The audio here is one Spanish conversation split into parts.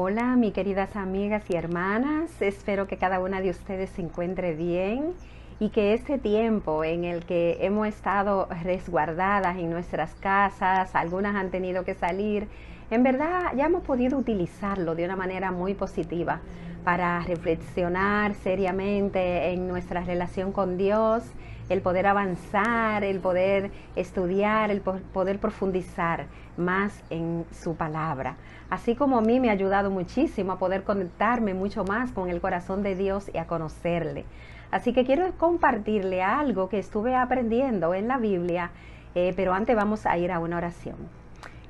Hola, mis queridas amigas y hermanas. Espero que cada una de ustedes se encuentre bien y que este tiempo en el que hemos estado resguardadas en nuestras casas, algunas han tenido que salir, en verdad ya hemos podido utilizarlo de una manera muy positiva para reflexionar seriamente en nuestra relación con Dios, el poder avanzar, el poder estudiar, el poder profundizar más en su palabra. Así como a mí me ha ayudado muchísimo a poder conectarme mucho más con el corazón de Dios y a conocerle. Así que quiero compartirle algo que estuve aprendiendo en la Biblia, pero antes vamos a ir a una oración.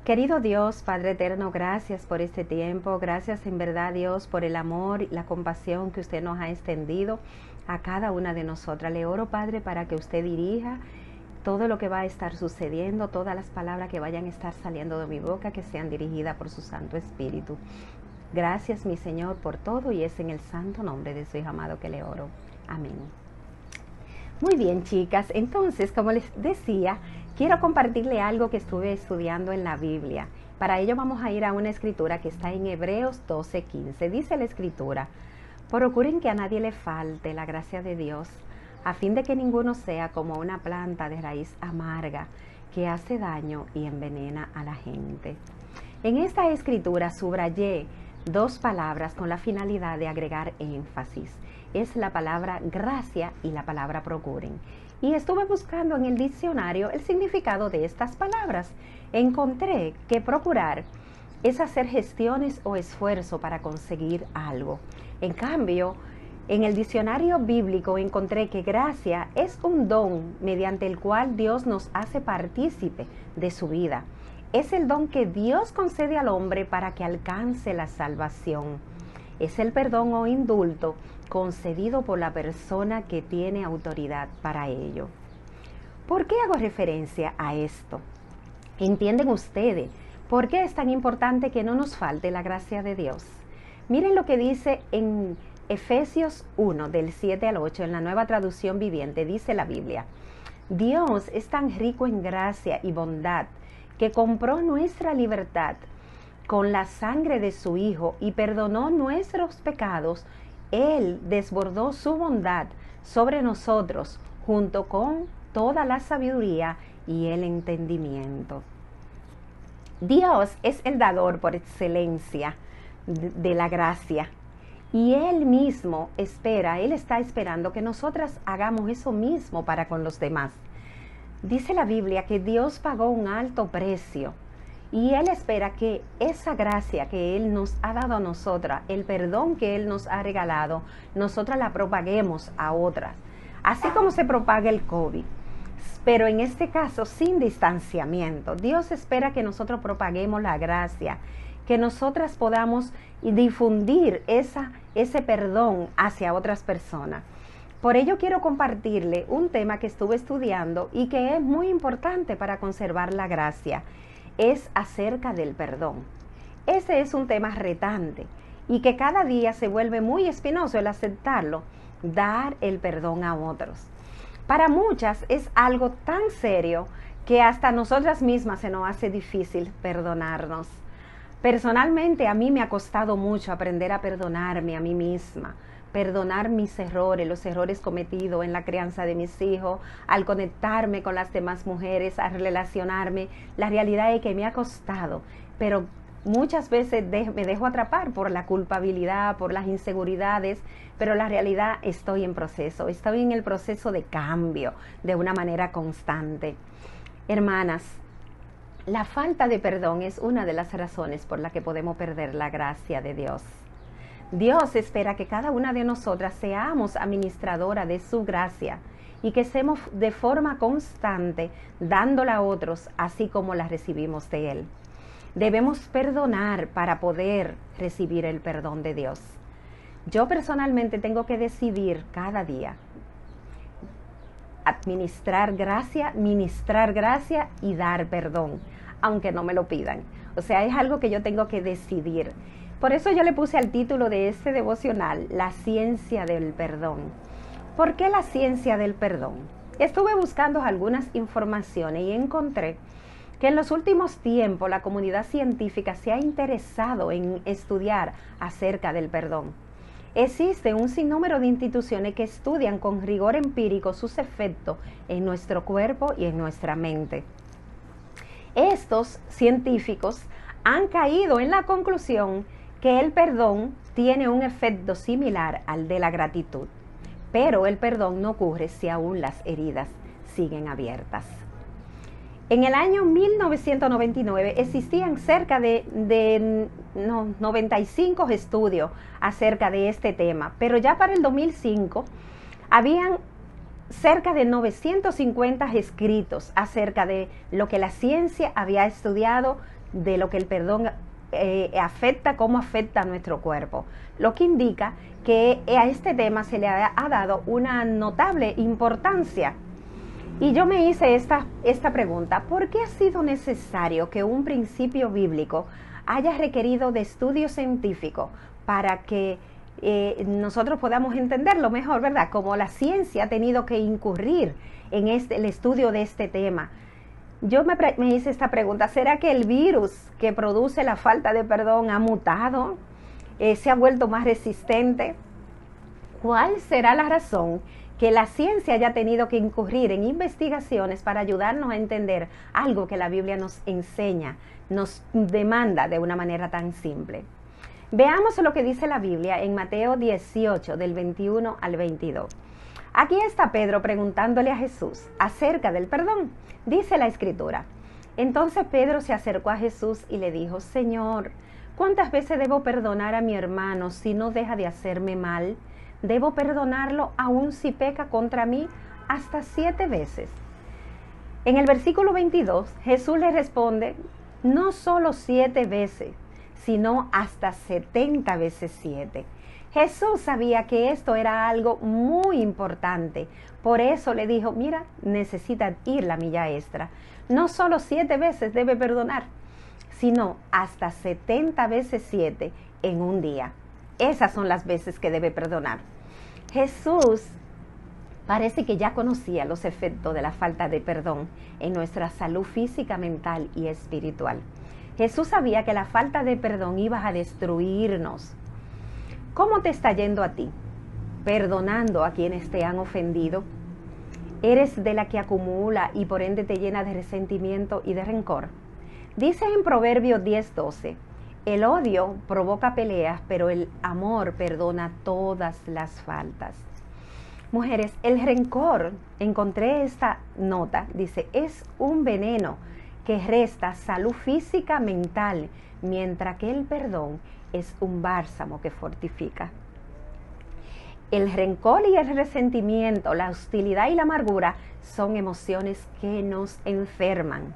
Querido Dios, Padre eterno, gracias por este tiempo, gracias en verdad Dios por el amor y la compasión que usted nos ha extendido a cada una de nosotras. Le oro, Padre, para que usted dirija todo lo que va a estar sucediendo, todas las palabras que vayan a estar saliendo de mi boca, que sean dirigidas por su Santo Espíritu. Gracias, mi Señor, por todo, y es en el santo nombre de su Hijo amado que le oro. Amén. Muy bien, chicas, entonces, como les decía, quiero compartirle algo que estuve estudiando en la Biblia. Para ello vamos a ir a una escritura que está en Hebreos 12:15. Dice la escritura: procuren que a nadie le falte la gracia de Dios, a fin de que ninguno sea como una planta de raíz amarga que hace daño y envenena a la gente. En esta escritura subrayé dos palabras con la finalidad de agregar énfasis. Es la palabra gracia y la palabra procuren. Y estuve buscando en el diccionario el significado de estas palabras. Encontré que procurar es hacer gestiones o esfuerzo para conseguir algo. En cambio, en el diccionario bíblico encontré que gracia es un don mediante el cual Dios nos hace partícipe de su vida. Es el don que Dios concede al hombre para que alcance la salvación. Es el perdón o indulto concedido por la persona que tiene autoridad para ello. ¿Por qué hago referencia a esto? ¿Entienden ustedes por qué es tan importante que no nos falte la gracia de Dios? Miren lo que dice en Efesios 1, del 7 al 8, en la Nueva Traducción Viviente. Dice la Biblia: Dios es tan rico en gracia y bondad que compró nuestra libertad con la sangre de su Hijo y perdonó nuestros pecados. Él desbordó su bondad sobre nosotros junto con toda la sabiduría y el entendimiento. Dios es el dador por excelencia de la gracia, y Él mismo Él está esperando que nosotras hagamos eso mismo para con los demás. Dice la Biblia que Dios pagó un alto precio y Él espera que esa gracia que Él nos ha dado a nosotras, el perdón que Él nos ha regalado, nosotras la propaguemos a otras, así como se propaga el COVID. Pero en este caso sin distanciamiento. Dios espera que nosotros propaguemos la gracia, que nosotras podamos difundir ese perdón hacia otras personas. Por ello quiero compartirle un tema que estuve estudiando y que es muy importante para conservar la gracia. Es acerca del perdón. Ese es un tema retante y que cada día se vuelve muy espinoso el aceptarlo, dar el perdón a otros. Para muchas es algo tan serio que hasta nosotras mismas se nos hace difícil perdonarnos. Personalmente a mí me ha costado mucho aprender a perdonarme a mí misma, perdonar mis errores, los errores cometidos en la crianza de mis hijos, al conectarme con las demás mujeres, a relacionarme. La realidad es que me ha costado, pero muchas veces me dejo atrapar por la culpabilidad, por las inseguridades, pero la realidad estoy en proceso, estoy en el proceso de cambio de una manera constante. Hermanas, la falta de perdón es una de las razones por la que podemos perder la gracia de Dios. Dios espera que cada una de nosotras seamos administradora de su gracia y que seamos de forma constante dándola a otros, así como la recibimos de Él. Debemos perdonar para poder recibir el perdón de Dios. Yo personalmente tengo que decidir cada día administrar gracia, ministrar gracia y dar perdón, aunque no me lo pidan. O sea, es algo que yo tengo que decidir. Por eso yo le puse al título de este devocional, La ciencia del perdón. ¿Por qué la ciencia del perdón? Estuve buscando algunas informaciones y encontré que en los últimos tiempos la comunidad científica se ha interesado en estudiar acerca del perdón. Existe un sinnúmero de instituciones que estudian con rigor empírico sus efectos en nuestro cuerpo y en nuestra mente. Estos científicos han caído en la conclusión que el perdón tiene un efecto similar al de la gratitud, pero el perdón no ocurre si aún las heridas siguen abiertas. En el año 1999 existían cerca de 95 estudios acerca de este tema, pero ya para el 2005 habían cerca de 950 escritos acerca de lo que la ciencia había estudiado, de lo que el perdón afecta, cómo afecta a nuestro cuerpo, lo que indica que a este tema se le ha dado una notable importancia. Y yo me hice esta pregunta: ¿por qué ha sido necesario que un principio bíblico haya requerido de estudio científico para que nosotros podamos entenderlo mejor, ¿verdad? Como la ciencia ha tenido que incurrir en el estudio de este tema. Yo me hice esta pregunta: ¿será que el virus que produce la falta de perdón ha mutado? ¿Se ha vuelto más resistente? ¿Cuál será la razón que la ciencia haya tenido que incurrir en investigaciones para ayudarnos a entender algo que la Biblia nos enseña, nos demanda de una manera tan simple? Veamos lo que dice la Biblia en Mateo 18, del 21 al 22. Aquí está Pedro preguntándole a Jesús acerca del perdón. Dice la Escritura: entonces Pedro se acercó a Jesús y le dijo: Señor, ¿cuántas veces debo perdonar a mi hermano si no deja de hacerme mal? ¿Debo perdonarlo aún si peca contra mí hasta 7 veces? En el versículo 22, Jesús le responde: no solo 7 veces, sino hasta 70 veces 7. Jesús sabía que esto era algo muy importante. Por eso le dijo: mira, necesita ir la milla extra. No solo 7 veces debe perdonar, sino hasta 70 veces 7 en un día. Esas son las veces que debe perdonar. Jesús parece que ya conocía los efectos de la falta de perdón en nuestra salud física, mental y espiritual. Jesús sabía que la falta de perdón iba a destruirnos. ¿Cómo te está yendo a ti? ¿Perdonando a quienes te han ofendido? ¿Eres de la que acumula y por ende te llena de resentimiento y de rencor? Dice en Proverbios 10:12: el odio provoca peleas, pero el amor perdona todas las faltas. Mujeres, el rencor, encontré esta nota, dice, es un veneno que resta salud física, mental, mientras que el perdón es un bálsamo que fortifica. El rencor y el resentimiento, la hostilidad y la amargura son emociones que nos enferman.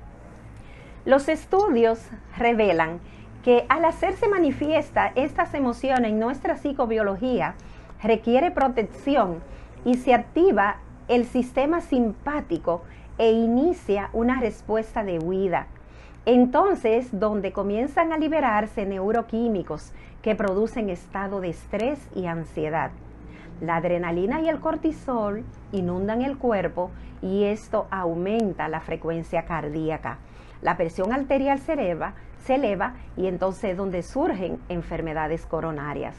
Los estudios revelan que al hacerse manifiesta estas emociones en nuestra psicobiología, requiere protección y se activa el sistema simpático e inicia una respuesta de huida. Entonces, donde comienzan a liberarse neuroquímicos que producen estado de estrés y ansiedad. La adrenalina y el cortisol inundan el cuerpo y esto aumenta la frecuencia cardíaca. La presión arterial se eleva y entonces es donde surgen enfermedades coronarias.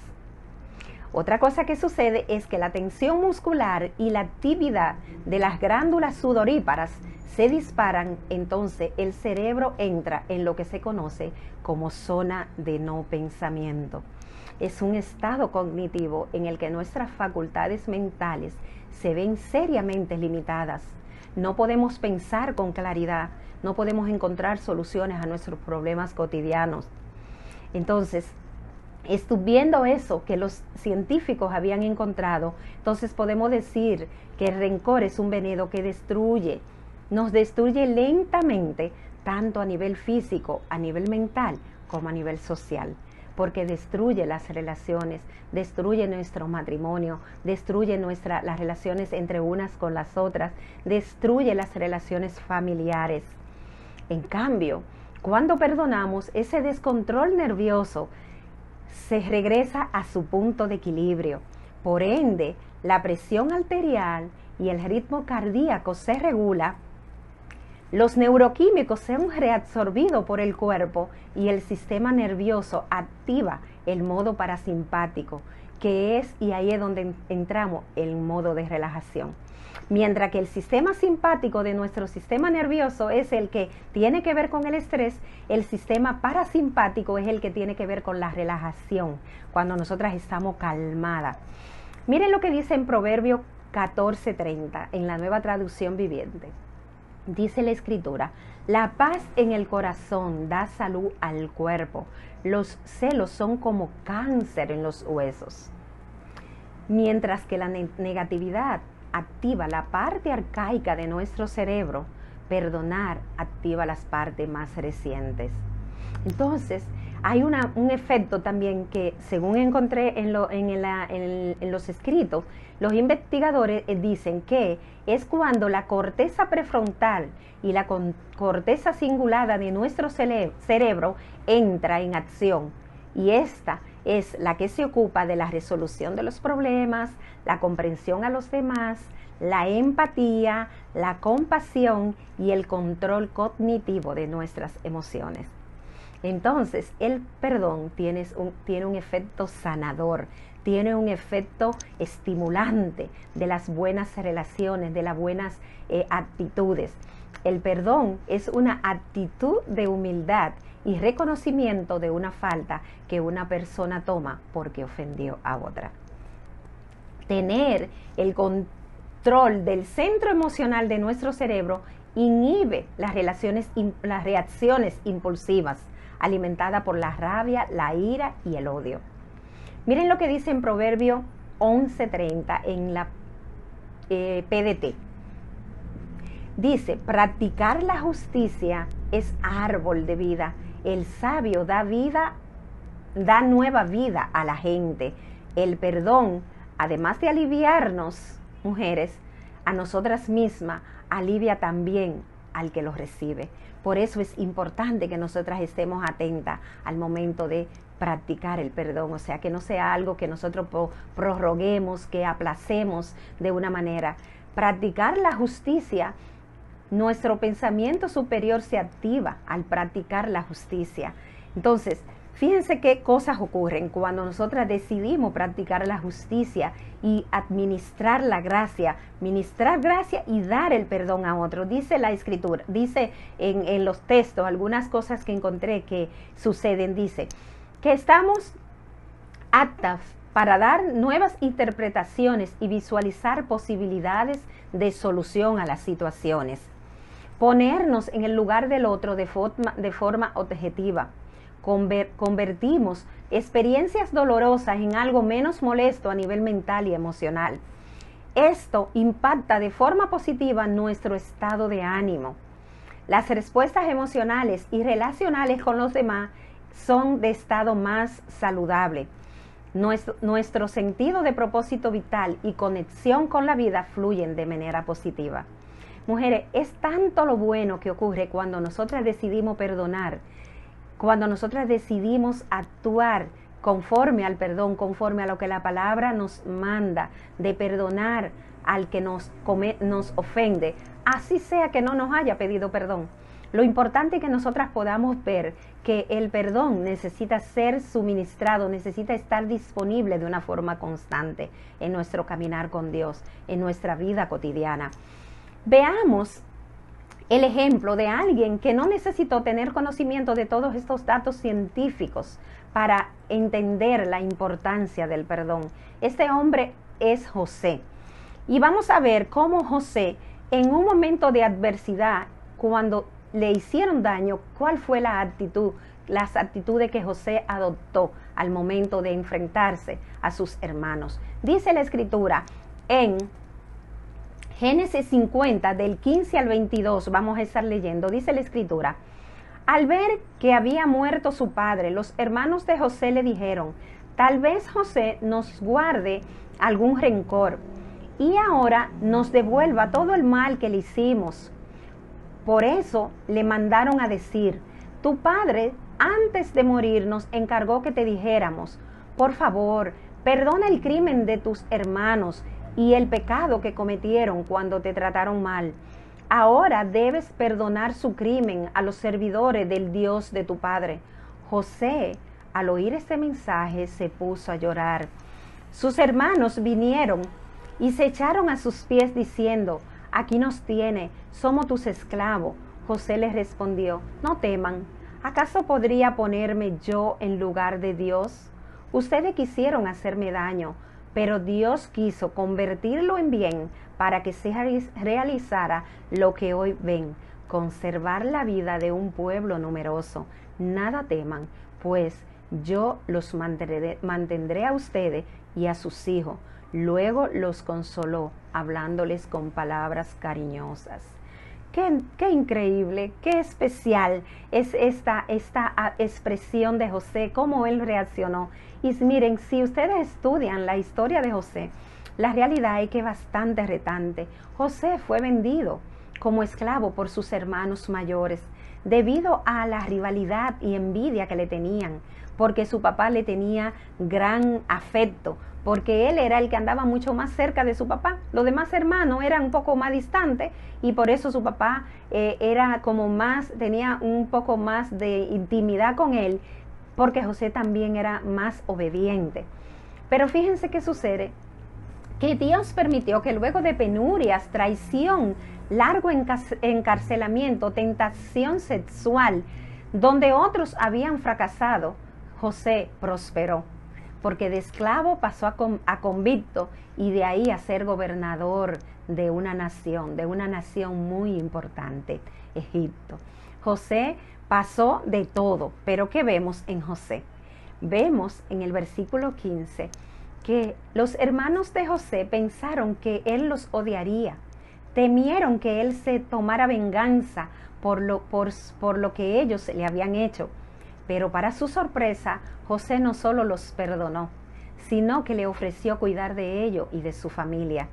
Otra cosa que sucede es que la tensión muscular y la actividad de las glándulas sudoríparas se disparan, entonces el cerebro entra en lo que se conoce como zona de no pensamiento. Es un estado cognitivo en el que nuestras facultades mentales se ven seriamente limitadas. No podemos pensar con claridad, no podemos encontrar soluciones a nuestros problemas cotidianos. Entonces, viendo eso que los científicos habían encontrado, entonces podemos decir que el rencor es un veneno que nos destruye lentamente, tanto a nivel físico, a nivel mental, como a nivel social, porque destruye las relaciones, destruye nuestro matrimonio, destruye las relaciones entre unas con las otras, destruye las relaciones familiares. En cambio, cuando perdonamos, ese descontrol nervioso se regresa a su punto de equilibrio. Por ende, la presión arterial y el ritmo cardíaco se regula, Los neuroquímicos son reabsorbidos por el cuerpo y el sistema nervioso activa el modo parasimpático, que es, y ahí es donde entramos, el modo de relajación. Mientras que el sistema simpático de nuestro sistema nervioso es el que tiene que ver con el estrés, el sistema parasimpático es el que tiene que ver con la relajación, cuando nosotras estamos calmadas. Miren lo que dice en Proverbio 14:30, en la Nueva Traducción Viviente. Dice la Escritura: la paz en el corazón da salud al cuerpo. Los celos son como cáncer en los huesos. Mientras que la negatividad activa la parte arcaica de nuestro cerebro, perdonar activa las partes más recientes. Entonces, hay un efecto también que, según encontré en los escritos, los investigadores dicen que es cuando la corteza prefrontal y la corteza cingulada de nuestro cerebro entra en acción, y esta es la que se ocupa de la resolución de los problemas, la comprensión a los demás, la empatía, la compasión y el control cognitivo de nuestras emociones. Entonces, el perdón tiene un efecto sanador, tiene un efecto estimulante de las buenas relaciones, de las buenas actitudes. El perdón es una actitud de humildad y reconocimiento de una falta que una persona toma porque ofendió a otra. Tener el control del centro emocional de nuestro cerebro inhibe las reacciones impulsivas alimentadas por la rabia, la ira y el odio. Miren lo que dice en Proverbio 11:30 en la PDT. Dice: practicar la justicia es árbol de vida. El sabio da nueva vida a la gente. El perdón, además de aliviarnos, mujeres, a nosotras mismas, alivia también al que lo recibe. Por eso es importante que nosotras estemos atentas al momento de practicar el perdón, o sea, que no sea algo que nosotros prorroguemos, que aplacemos de una manera. Practicar la justicia, nuestro pensamiento superior se activa al practicar la justicia. Entonces, fíjense qué cosas ocurren cuando nosotras decidimos practicar la justicia y administrar la gracia, ministrar gracia y dar el perdón a otro. Dice la Escritura, dice en los textos, algunas cosas que encontré que suceden, dice que estamos aptas para dar nuevas interpretaciones y visualizar posibilidades de solución a las situaciones. Ponernos en el lugar del otro de forma objetiva. Convertimos experiencias dolorosas en algo menos molesto a nivel mental y emocional. Esto impacta de forma positiva nuestro estado de ánimo. Las respuestas emocionales y relacionales con los demás son de estado más saludable. Nuestro sentido de propósito vital y conexión con la vida fluyen de manera positiva. Mujeres, es tanto lo bueno que ocurre cuando nosotras decidimos perdonar, cuando nosotras decidimos actuar conforme al perdón, conforme a lo que la palabra nos manda, de perdonar al que nos ofende, así sea que no nos haya pedido perdón. Lo importante es que nosotras podamos ver que el perdón necesita ser suministrado, necesita estar disponible de una forma constante en nuestro caminar con Dios, en nuestra vida cotidiana. Veamos el ejemplo de alguien que no necesitó tener conocimiento de todos estos datos científicos para entender la importancia del perdón. Este hombre es José. Y vamos a ver cómo José, en un momento de adversidad, cuando le hicieron daño, cuál fue la actitud, las actitudes que José adoptó al momento de enfrentarse a sus hermanos. Dice la Escritura en Génesis 50, del 15 al 22, vamos a estar leyendo, dice la Escritura: al ver que había muerto su padre, los hermanos de José le dijeron: tal vez José nos guarde algún rencor y ahora nos devuelva todo el mal que le hicimos. Por eso le mandaron a decir: tu padre antes de morir nos encargó que te dijéramos: por favor, perdona el crimen de tus hermanos y el pecado que cometieron cuando te trataron mal. Ahora debes perdonar su crimen a los servidores del Dios de tu padre. José, al oír este mensaje, se puso a llorar. Sus hermanos vinieron y se echaron a sus pies diciendo, aquí nos tiene, somos tus esclavos. José les respondió, no teman, ¿acaso podría ponerme yo en lugar de Dios? Ustedes quisieron hacerme daño, pero Dios quiso convertirlo en bien para que se realizara lo que hoy ven, conservar la vida de un pueblo numeroso. Nada teman, pues yo los mantendré a ustedes y a sus hijos. Luego los consoló, hablándoles con palabras cariñosas. Qué increíble, qué especial es esta expresión de José, cómo él reaccionó. Y miren, si ustedes estudian la historia de José, la realidad es que es bastante retante. José fue vendido como esclavo por sus hermanos mayores debido a la rivalidad y envidia que le tenían, porque su papá le tenía gran afecto, porque él era el que andaba mucho más cerca de su papá. Los demás hermanos eran un poco más distantes y por eso su papá era como más, tenía un poco más de intimidad con él, porque José también era más obediente. Pero fíjense qué sucede, que Dios permitió que luego de penurias, traición, largo encarcelamiento, tentación sexual, donde otros habían fracasado, José prosperó, porque de esclavo pasó a convicto y de ahí a ser gobernador de una nación muy importante, Egipto. José pasó de todo, pero ¿qué vemos en José? Vemos en el versículo 15 que los hermanos de José pensaron que él los odiaría, temieron que él se tomara venganza por lo que ellos le habían hecho. Pero para su sorpresa, José no solo los perdonó, sino que le ofreció cuidar de ellos y de su familia.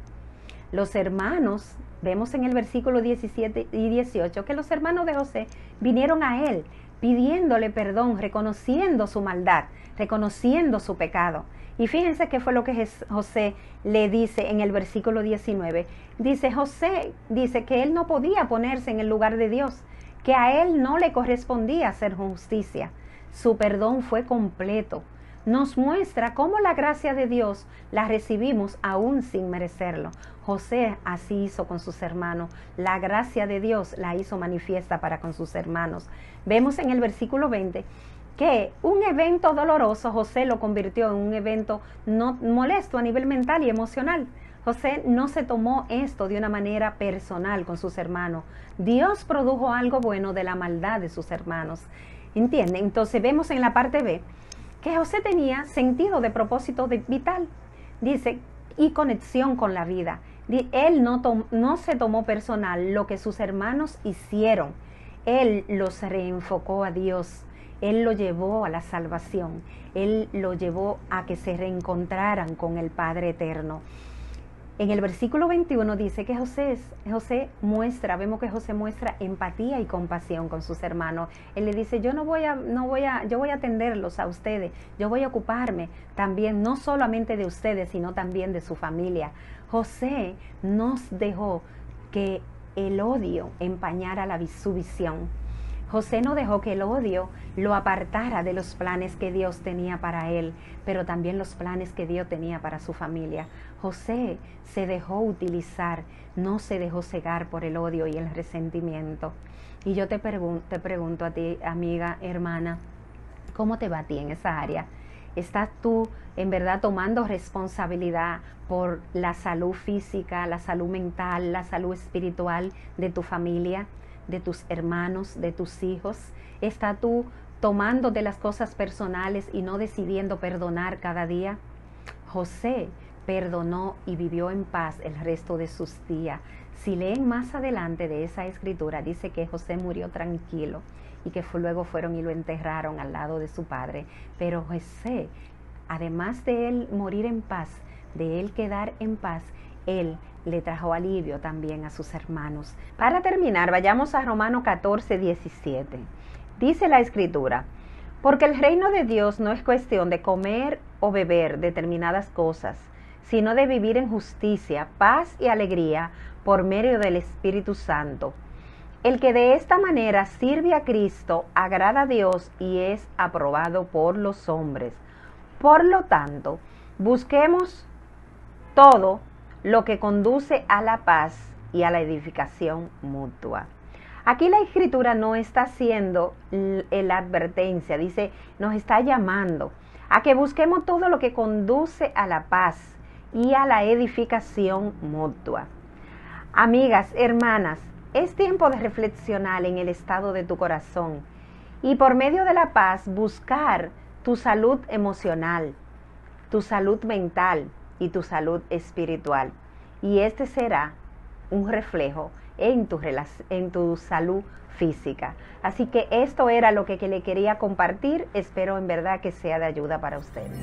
Los hermanos, vemos en el versículo 17 y 18, que los hermanos de José vinieron a él pidiéndole perdón, reconociendo su maldad, reconociendo su pecado. Y fíjense qué fue lo que José le dice en el versículo 19. Dice, José dice que él no podía ponerse en el lugar de Dios, que a él no le correspondía hacer justicia. Su perdón fue completo. Nos muestra cómo la gracia de Dios la recibimos aún sin merecerlo. José así hizo con sus hermanos. La gracia de Dios la hizo manifiesta para con sus hermanos. Vemos en el versículo 20 que un evento doloroso José lo convirtió en un evento no molesto a nivel mental y emocional. José no se tomó esto de una manera personal con sus hermanos. Dios produjo algo bueno de la maldad de sus hermanos. ¿Entienden? Entonces vemos en la parte B que José tenía sentido de propósito vital, dice, y conexión con la vida. Él no se tomó personal lo que sus hermanos hicieron. Él los reenfocó a Dios. Él lo llevó a la salvación. Él lo llevó a que se reencontraran con el Padre Eterno. En el versículo 21 dice que vemos que José muestra empatía y compasión con sus hermanos. Él le dice, yo voy a atenderlos a ustedes, yo voy a ocuparme también, no solamente de ustedes, sino también de su familia. José nos dejó que el odio empañara su visión. José no dejó que el odio lo apartara de los planes que Dios tenía para él, pero también los planes que Dios tenía para su familia. José se dejó utilizar, no se dejó cegar por el odio y el resentimiento. Y yo te pregunto a ti, amiga, hermana, ¿cómo te va a ti en esa área? ¿Estás tú en verdad tomando responsabilidad por la salud física, la salud mental, la salud espiritual de tu familia, de tus hermanos, de tus hijos? ¿Estás tú tomando de las cosas personales y no decidiendo perdonar cada día? José perdonó y vivió en paz el resto de sus días. Si leen más adelante de esa escritura, dice que José murió tranquilo y que luego fueron y lo enterraron al lado de su padre. Pero José, además de él morir en paz, de él quedar en paz, él le trajo alivio también a sus hermanos. Para terminar, vayamos a Romanos 14, 17. Dice la escritura, porque el reino de Dios no es cuestión de comer o beber determinadas cosas, sino de vivir en justicia, paz y alegría por medio del Espíritu Santo. El que de esta manera sirve a Cristo agrada a Dios y es aprobado por los hombres. Por lo tanto, busquemos todo lo que conduce a la paz y a la edificación mutua. Aquí la Escritura no está haciendo la advertencia, dice, nos está llamando a que busquemos todo lo que conduce a la paz y a la edificación mutua. Amigas, hermanas, es tiempo de reflexionar en el estado de tu corazón y por medio de la paz buscar tu salud emocional, tu salud mental y tu salud espiritual. Y este será un reflejo en tu salud física. Así que esto era lo que le quería compartir. Espero en verdad que sea de ayuda para ustedes.